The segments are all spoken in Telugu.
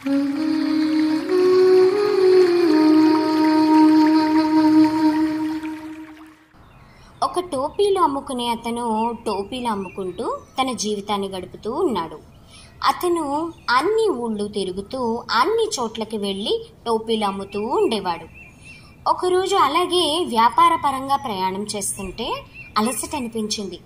ఒక టోపీలు అమ్ముకునే అతను టోపీలు అమ్ముకుంటూ తన జీవితాన్ని గడుపుతూ ఉన్నాడు. అతను అన్ని ఊళ్ళు తిరుగుతూ అన్ని చోట్లకి వెళ్ళి టోపీలు అమ్ముతూ ఉండేవాడు. ఒకరోజు అలాగే వ్యాపార పరంగా ప్రయాణం చేస్తుంటే అలసట అనిపించింది.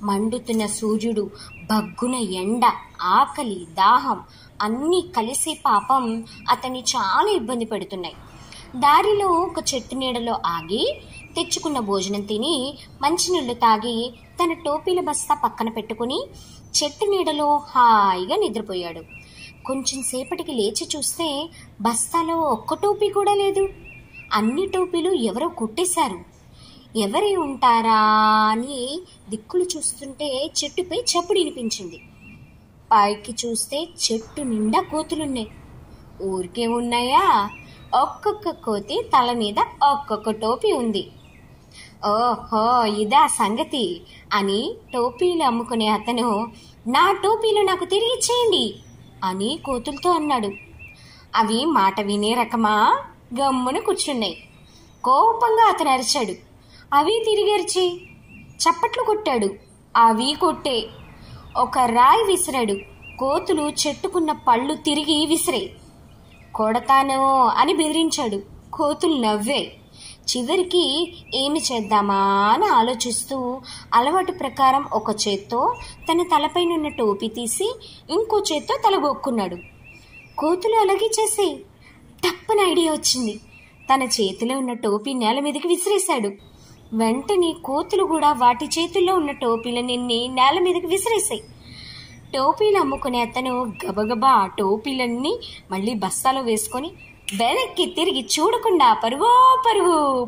మండుతున్న సూర్యుడు, బగ్గున ఎండ, ఆకలి, దాహం అన్నీ కలిసి పాపం అతన్ని చాలా ఇబ్బంది పెడుతున్నాయి. దారిలో ఒక చెట్టు నీడలో ఆగి తెచ్చుకున్న భోజనం తిని మంచినీళ్లు తాగి తన టోపీల బస్తా పక్కన పెట్టుకుని చెట్టు నీడలో హాయిగా నిద్రపోయాడు. కొంచెం సేపటికి లేచి చూస్తే బస్తాలో ఒక్క టోపీ కూడా లేదు. అన్ని టోపీలు ఎవరో కొట్టేశారు. ఎవరై ఉంటారా అని దిక్కులు చూస్తుంటే చెట్టుపై చప్పుడు వినిపించింది. పైకి చూస్తే చెట్టు నిండా కోతులున్నాయి. ఊరికే ఉన్నాయా, ఒక్కొక్క కోతి తల మీద ఒక్కొక్క టోపీ ఉంది. ఓహో, ఇదా సంగతి అని టోపీలు అమ్ముకునే అతను, నా టోపీలు నాకు తిరిగి ఇచ్చేయండి అని కోతులతో అన్నాడు. అవి మాట వినే రకమా? గమ్మున కూర్చున్నాయి. కోపంగా అతను అరిచాడు. అవి తిరిగి అరిచి చప్పట్లు కొట్టాడు. అవి కొట్టే. ఒక రాయి విసిరాడు. కోతులు చెట్టుకున్న పళ్ళు తిరిగి విసిరే. కొడతాను అని బెదిరించాడు. కోతులు నవ్వే. చివరికి ఏమి చేద్దామా అని ఆలోచిస్తూ అలవాటు ప్రకారం ఒక చేత్తో తన తలపైనున్న టోపీ తీసి ఇంకో చేత్తో తలగొక్కున్నాడు. కోతులు అలాగే చేసే. తప్పని ఐడియా వచ్చింది. తన చేతిలో ఉన్న టోపీ నేల మీదకి విసిరేశాడు. వెంటనే కోతులు కూడా వాటి చేతుల్లో ఉన్న టోపీలన్నీ నేల మీదకి విసిరేశాయి. టోపీలు అమ్ముకునే అతను గబగబా ఆ టోపీలన్నీ మళ్ళీ బస్తాలో వేసుకొని వెనక్కి తిరిగి చూడకుండా పరుగో పరుగు